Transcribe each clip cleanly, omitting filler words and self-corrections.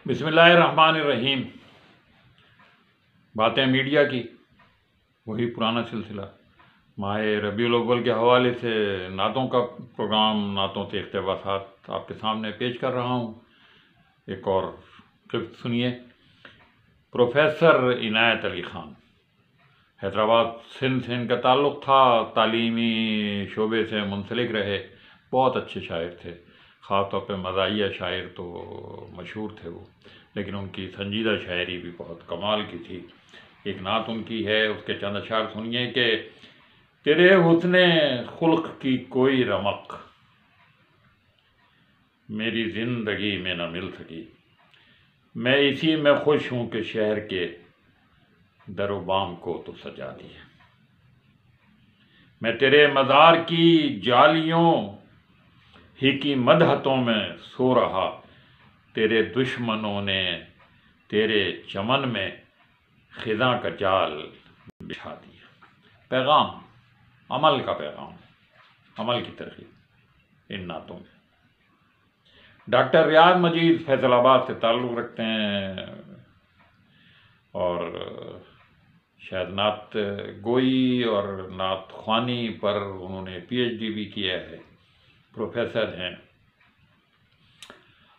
بسم اللہ الرحمن الرحیم۔ باتیں میڈیا کی، وہی پرانا سلسلہ ماہ ربیع الاول کے حوالے سے نعتوں کا پروگرام، نعتوں سے اقتباسات آپ کے سامنے پیش کر رہا ہوں۔ ایک اور قسط سنیے۔ پروفیسر عنایت علی خان، حیدرآباد سندھ سے ان کا تعلق تھا، تعلیمی شعبے سے منسلک رہے، بہت اچھے شاعر تھے، خاص طور پہ مزاحیہ شاعر تو مشہور تھے وہ، لیکن ان کی سنجیدہ شاعری بھی بہت کمال کی تھی۔ ایک نعت ان کی ہے، اس کے چند اشعار سنیے کہ تیرے حسن خلق کی کوئی رمق میری زندگی میں نہ مل سکی، میں اسی میں خوش ہوں کہ شہر کے در و بام کو تو سجا دیا، میں تیرے مزار کی جالیوں ہی کی مدحتوں میں سو رہا، تیرے دشمنوں نے تیرے چمن میں خزاں کا جال بچھا دیا۔ پیغام، عمل کا پیغام، عمل کی ترغیب ان نعتوں میں۔ ڈاکٹر ریاض مجید فیصل آباد سے تعلق رکھتے ہیں اور شاید نعت گوئی اور نعت خوانی پر انہوں نے پی ایچ ڈی بھی کیا ہے، پروفیسر ہیں۔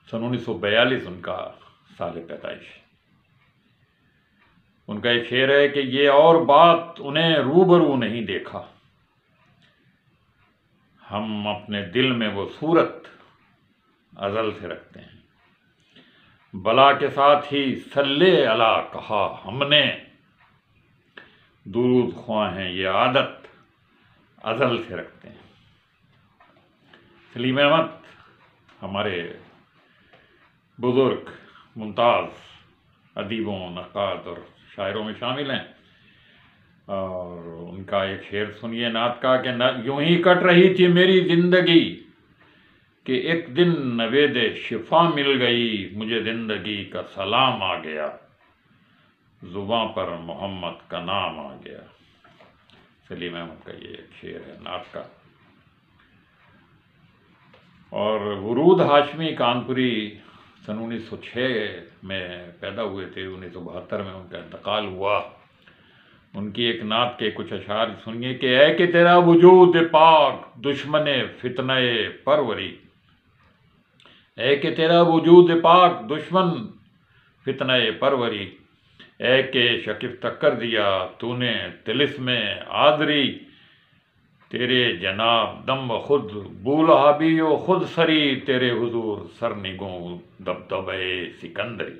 1942 ان کا سال پیدائش۔ ان کا ایک شعر ہے کہ یہ اور بات انہیں روبرو نہیں دیکھا، ہم اپنے دل میں وہ صورت ازل سے رکھتے ہیں، بلا کے ساتھ ہی صلی علی کہا ہم نے، درود خواں ہیں یہ عادت ازل سے رکھتے ہیں۔ سلیم احمد ہمارے بزرگ ممتاز ادیبوں، نقاد اور شاعروں میں شامل ہیں، اور ان کا ایک شعر سنیے نعت کا کہ یوں ہی کٹ رہی تھی میری زندگی کہ ایک دن نوید شفا مل گئی، مجھے زندگی کا سلام آ گیا، زباں پر محمد کا نام آ گیا۔ سلیم احمد کا یہ ایک شعر ہے نعت کا۔ اور ورود ہاشمی کانپوری سن 1906 میں پیدا ہوئے تھے، 1972 میں ان کا انتقال ہوا۔ ان کی ایک نعت کے کچھ اشعار سنیے کہ اے کہ تیرا وجود پاک دشمن فتنہ پروری، اے کہ تیرا وجود پاک دشمن فتنہ پروری، اے کہ شکفتہ کر دیا تو نے طلسم آذری، تیرے جناب دم و خود بولہابی و خود سری، تیرے حضور سرنگوں دبدبہ سکندری۔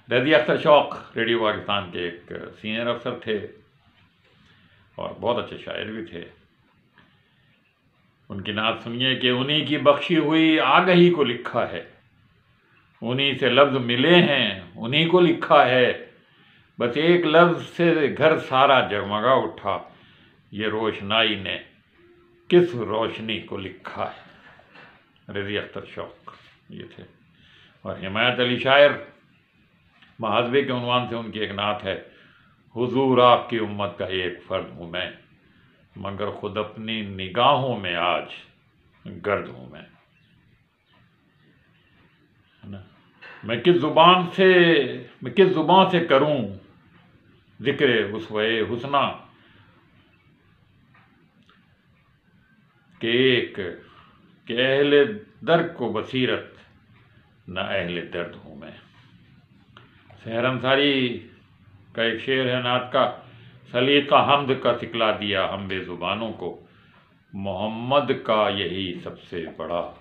رضی اختر شوق ریڈیو پاکستان کے ایک سینئر افسر تھے اور بہت اچھے شاعر بھی تھے۔ ان کی نعت سنیے کہ انہی کی بخشی ہوئی آگہی کو لکھا ہے، انہی سے لفظ ملے ہیں انہی کو لکھا ہے، بس ایک لفظ سے گھر سارا جگمگا اٹھا، یہ روشنائی نے کس روشنی کو لکھا ہے۔ رضی اختر شوق یہ تھے۔ اور حمایت علی شاعر، محاذبے کے عنوان سے ان کی ایک نعت ہے، حضور آپ کی امت کا ایک فرد ہوں میں، مگر خود اپنی نگاہوں میں آج گرد ہوں میں۔ میں کس زبان سے کروں ذکر اسوہ حسنہ، کہ اہل درد کو بصیرت نہ اہل درد ہوں میں۔ سحر انصاری کا ایک شعر ہے نعت کا، سلیقہ حمد کا سکھلا دیا ہم بے زبانوں کو، محمد کا یہی سب سے بڑا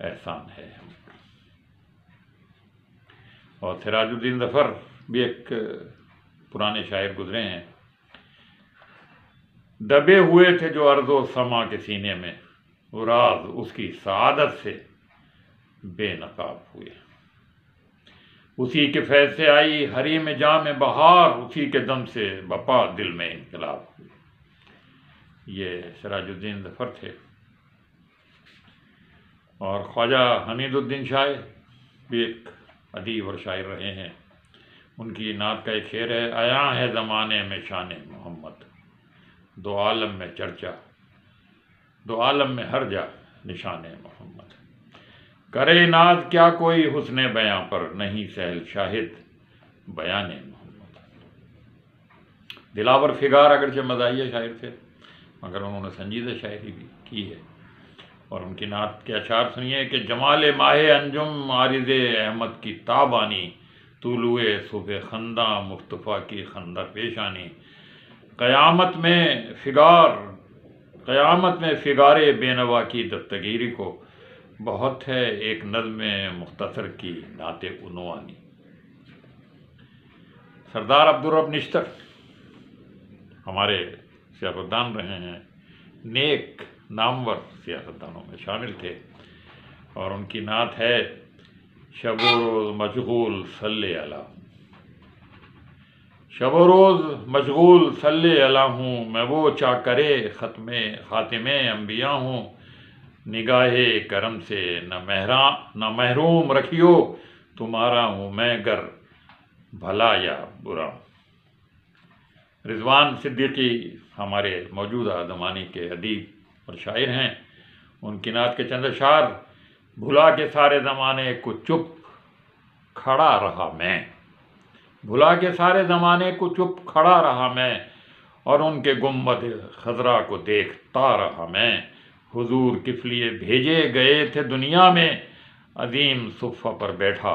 احسان ہے۔ اور سراج الدین ظفر بھی ایک پرانے شاعر گزرے ہیں، دبے ہوئے تھے جو ارض و سما کے سینے میں، راز اس کی سعادت سے بے نقاب ہوئے، اسی کے فیض سے آئی حریم جام بہار، اسی کے دم سے بپا دل میں انقلاب ہوئی۔ یہ سراج الدین ظفر تھے۔ اور خواجہ حمید الدین شاہ بھی ایک ادیب اور شاعر رہے ہیں۔ ان کی نعت کا ایک شعر ہے، عیاں ہے زمانے میں شان محمد، دو عالم میں چرچا، دو عالم میں ہر جا نشان محمد، کرے ناز کیا کوئی حسن بیاں پر، نہیں سہل شاہد بیان محمد۔ دلاور فگار اگرچہ مزاحیہ شاعر تھے مگر انہوں نے سنجیدہ شاعری بھی کی ہے، اور ان کی نعت کے اشعار سنیے کہ جمال ماہ انجم عارض احمد کی تابانی، طلوع صبح خنداں مصطفیٰ کی خندہ پیشانی، قیامت میں فگار بے نوا کی دستگیری کو، بہت ہے ایک نظم مختصر کی نعت عنوانی۔ سردار عبدالرب نشتر ہمارے سیاستدان رہے ہیں، نیک نامور سیاستدانوں میں شامل تھے، اور ان کی نعت ہے شب و روز مشغول صلی اللہ، شب و روز مشغول صلی اللہ ہوں، میں وہ چاکرے خاتم انبیاء ہوں، نگاہ کرم سے نہ محروم رکھیو، تمہارا ہوں میں گر بھلا یا برا۔ رضوان صدیقی ہمارے موجودہ زمانے کے ادیب اور شاعر ہیں، ان کی نعت کے چند اشعار: بھلا کے سارے زمانے کو چپ کھڑا رہا میں، بھلا کے سارے زمانے کو چپ کھڑا رہا میں، اور ان کے گنبد خضرا کو دیکھتا رہا میں، حضور کس لیے بھیجے گئے تھے دنیا میں، عظیم صفہ پر بیٹھا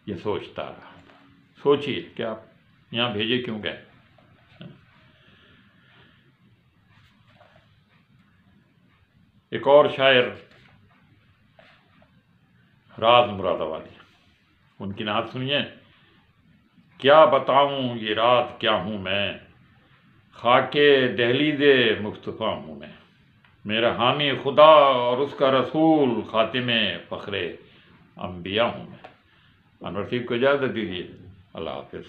یہ سوچتا رہا۔ سوچئے کہ آپ یہاں بھیجے کیوں گئے؟ ایک اور شاعر راز مراد آبادی، ان کی نعت سنیے: کیا بتاؤں یہ راز کیا ہوں میں، خاک دہلیز مصطفیٰ ہوں میں، میرا حامی خدا اور اس کا رسول، خاتم فخر انبیاء ہوں میں۔ انور صاحب کو اجازت دیجیے، اللہ حافظ۔